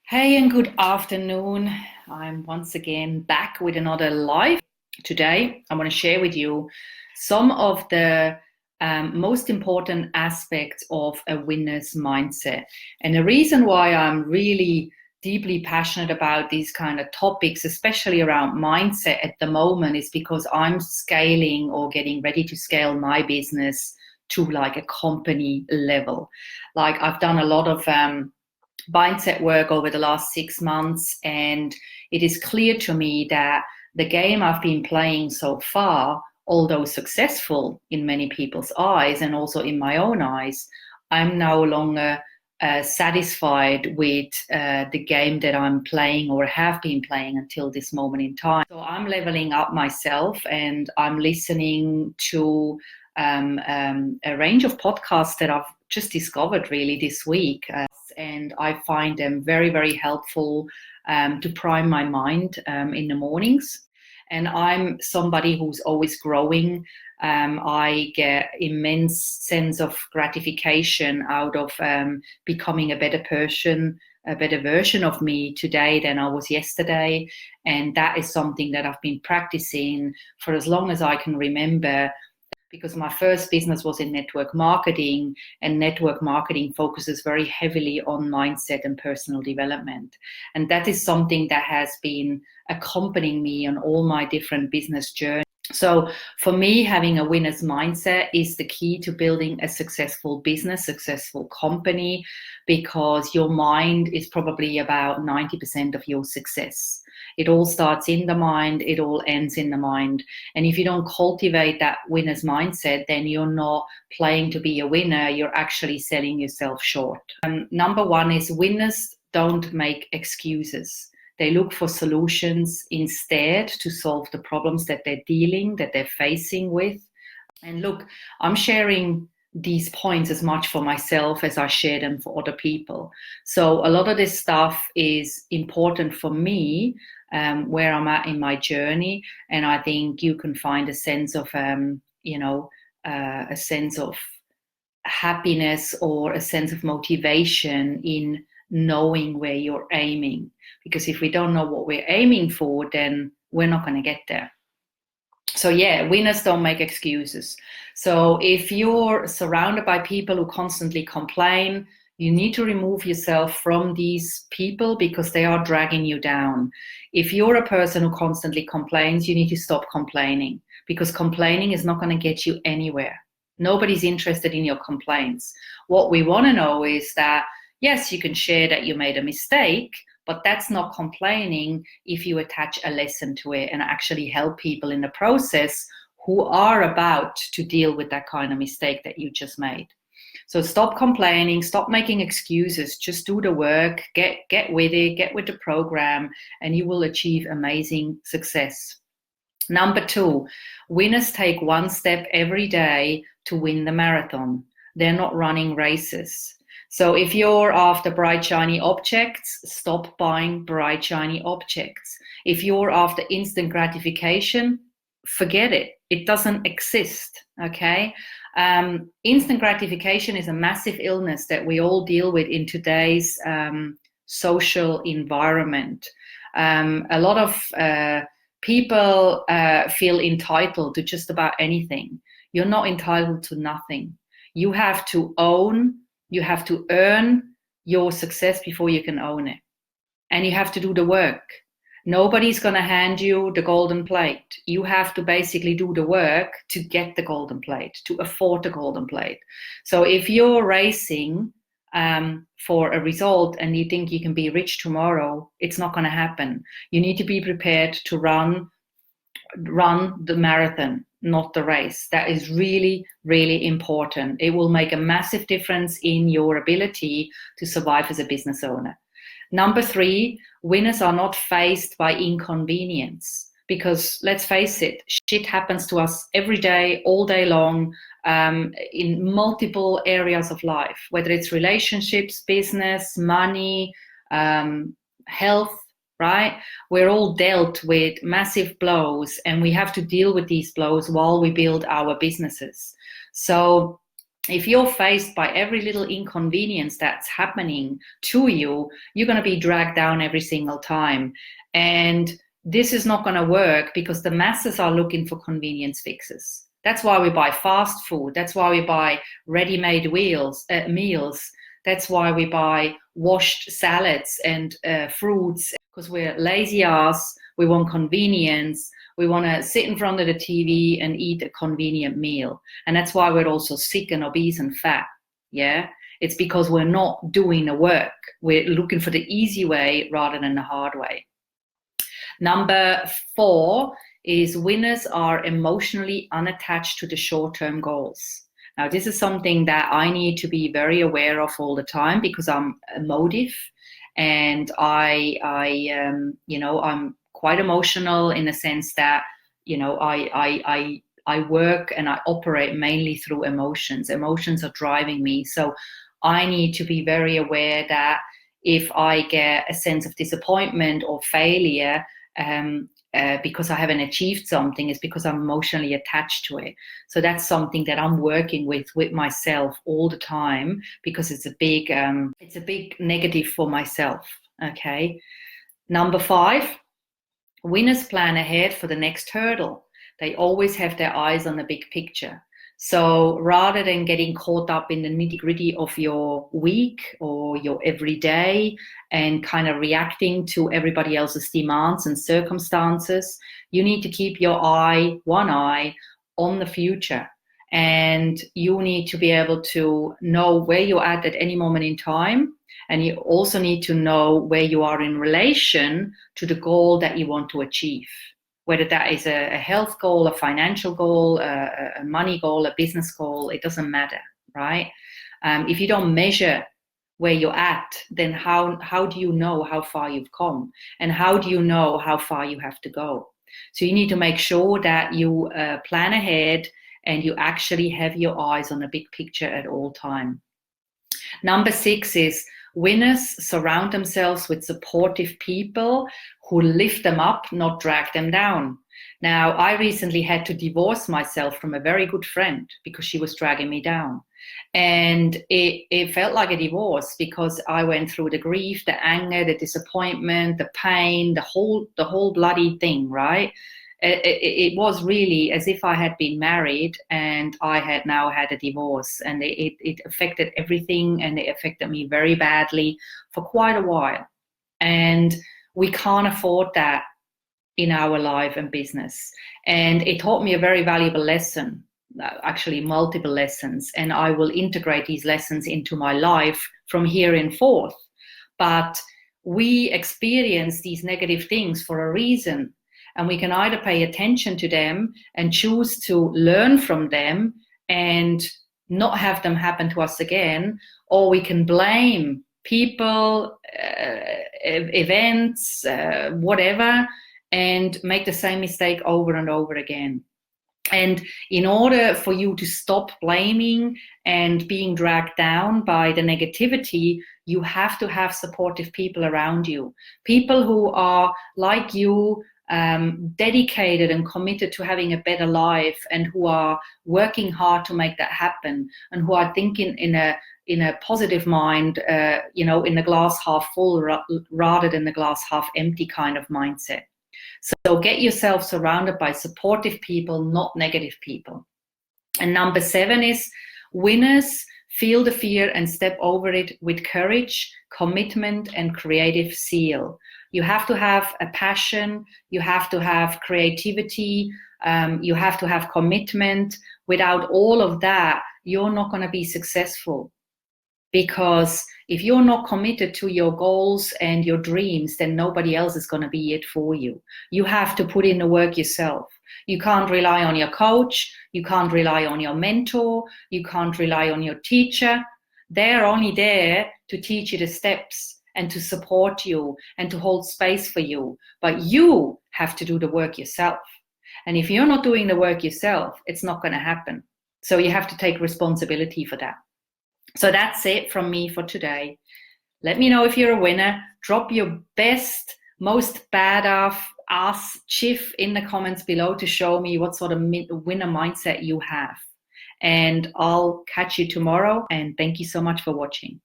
Hey and good afternoon. I'm once again back with another live. Today, I want to share with you some of the most important aspects of a winner's mindset. And the reason why I'm really deeply passionate about these kind of topics, especially around mindset at the moment, is because I'm scaling or getting ready to scale my business to like a company level. Like I've done a lot of mindset work over the last 6 months, and it is clear to me that the game I've been playing so far, although successful in many people's eyes and also in my own eyes, I'm no longer satisfied with the game that I'm playing or have been playing until this moment in time. So I'm leveling up myself and I'm listening to a range of podcasts that I've just discovered really this week. And I find them very, very helpful to prime my mind in the mornings. And I'm somebody who's always growing. I get immense sense of gratification out of becoming a better person, a better version of me today than I was yesterday. And that is something that I've been practicing for as long as I can remember, because my first business was in network marketing, and network marketing focuses very heavily on mindset and personal development. And that is something that has been accompanying me on all my different business journeys. So for me, having a winner's mindset is the key to building a successful business, successful company, because your mind is probably about 90% of your success. It all starts in the mind, it all ends in the mind. And if you don't cultivate that winner's mindset, then you're not playing to be a winner, you're actually selling yourself short. Number one is winners don't make excuses. They look for solutions instead to solve the problems that they're facing with. And look, I'm sharing these points as much for myself as I share them for other people. So a lot of this stuff is important for me, where I'm at in my journey. And I think you can find a sense of, a sense of happiness or a sense of motivation in knowing where you're aiming. Because if we don't know what we're aiming for, then we're not going to get there. So yeah, winners don't make excuses. So if you're surrounded by people who constantly complain, you need to remove yourself from these people because they are dragging you down. If you're a person who constantly complains, you need to stop complaining, because complaining is not going to get you anywhere. Nobody's interested in your complaints. What we want to know is that, yes, you can share that you made a mistake, but that's not complaining if you attach a lesson to it and actually help people in the process who are about to deal with that kind of mistake that you just made. So stop complaining, stop making excuses, just do the work, get with it, get with the program, and you will achieve amazing success. Number two, winners take one step every day to win the marathon. They're not running races. So if you're after bright, shiny objects, stop buying bright, shiny objects. If you're after instant gratification, forget it. It doesn't exist, okay? Instant gratification is a massive illness that we all deal with in today's social environment. A lot of people feel entitled to just about anything. You're not entitled to nothing. You have to earn your success before you can own it. And you have to do the work. Nobody's going to hand you the golden plate. You have to basically do the work to get the golden plate, to afford the golden plate. So if you're racing for a result and you think you can be rich tomorrow, it's not going to happen. You need to be prepared to run the marathon, not the race. That is really, really important. It will make a massive difference in your ability to survive as a business owner. Number three, winners are not faced by inconvenience, because let's face it, shit happens to us every day, all day long, in multiple areas of life, whether it's relationships, business, money, health, right? We're all dealt with massive blows, and we have to deal with these blows while we build our businesses. So If you're faced by every little inconvenience that's happening to you, you're going to be dragged down every single time. And this is not going to work because the masses are looking for convenience fixes. That's why we buy fast food. That's why we buy ready-made meals. That's why we buy washed salads and fruits, because we're lazy ass. We want convenience. We want to sit in front of the TV and eat a convenient meal. And that's why we're also sick and obese and fat. Yeah. It's because we're not doing the work. We're looking for the easy way rather than the hard way. Number 4 is winners are emotionally unattached to the short-term goals. Now, this is something that I need to be very aware of all the time because I'm emotive, and I'm quite emotional in the sense that, I work and I operate mainly through emotions. Emotions are driving me. So I need to be very aware that if I get a sense of disappointment or failure, because I haven't achieved something, is because I'm emotionally attached to it. So that's something that I'm working with myself all the time, because it's a big negative for myself. Okay. Number 5, winners plan ahead for the next hurdle. They always have their eyes on the big picture. So rather than getting caught up in the nitty-gritty of your week or your everyday and kind of reacting to everybody else's demands and circumstances, you need to keep one eye on the future. And you need to be able to know where you're at any moment in time. And you also need to know where you are in relation to the goal that you want to achieve. Whether that is a health goal, a financial goal, a money goal, a business goal, it doesn't matter, right? If you don't measure where you're at, then how do you know how far you've come? And how do you know how far you have to go? So you need to make sure that you plan ahead and you actually have your eyes on the big picture at all time. Number 6 is winners surround themselves with supportive people who lift them up, not drag them down. Now, I recently had to divorce myself from a very good friend because she was dragging me down. And it felt like a divorce because I went through the grief, the anger, the disappointment, the pain, the whole bloody thing, right? It was really as if I had been married and I had now had a divorce, and it affected everything, and it affected me very badly for quite a while. And we can't afford that in our life and business. And it taught me a very valuable lesson, actually multiple lessons, and I will integrate these lessons into my life from here in forth. But we experience these negative things for a reason. And we can either pay attention to them and choose to learn from them and not have them happen to us again, or we can blame people, events, whatever, and make the same mistake over and over again. And in order for you to stop blaming and being dragged down by the negativity, you have to have supportive people around you, people who are like you, dedicated and committed to having a better life, and who are working hard to make that happen, and who are thinking in a positive mind, in the glass half full rather than the glass half empty kind of mindset. So get yourself surrounded by supportive people, not negative people. And number 7 is winners feel the fear and step over it with courage, commitment, and creative zeal. You have to have a passion, you have to have creativity, you have to have commitment. Without all of that, you're not going to be successful. Because if you're not committed to your goals and your dreams, then nobody else is going to be it for you. You have to put in the work yourself. You can't rely on your coach. You can't rely on your mentor. You can't rely on your teacher. They're only there to teach you the steps and to support you and to hold space for you. But you have to do the work yourself. And if you're not doing the work yourself, it's not going to happen. So you have to take responsibility for that. So that's it from me for today. Let me know if you're a winner. Drop your best, most badass chief in the comments below to show me what sort of winner mindset you have. and I'll catch you tomorrow. And thank you so much for watching.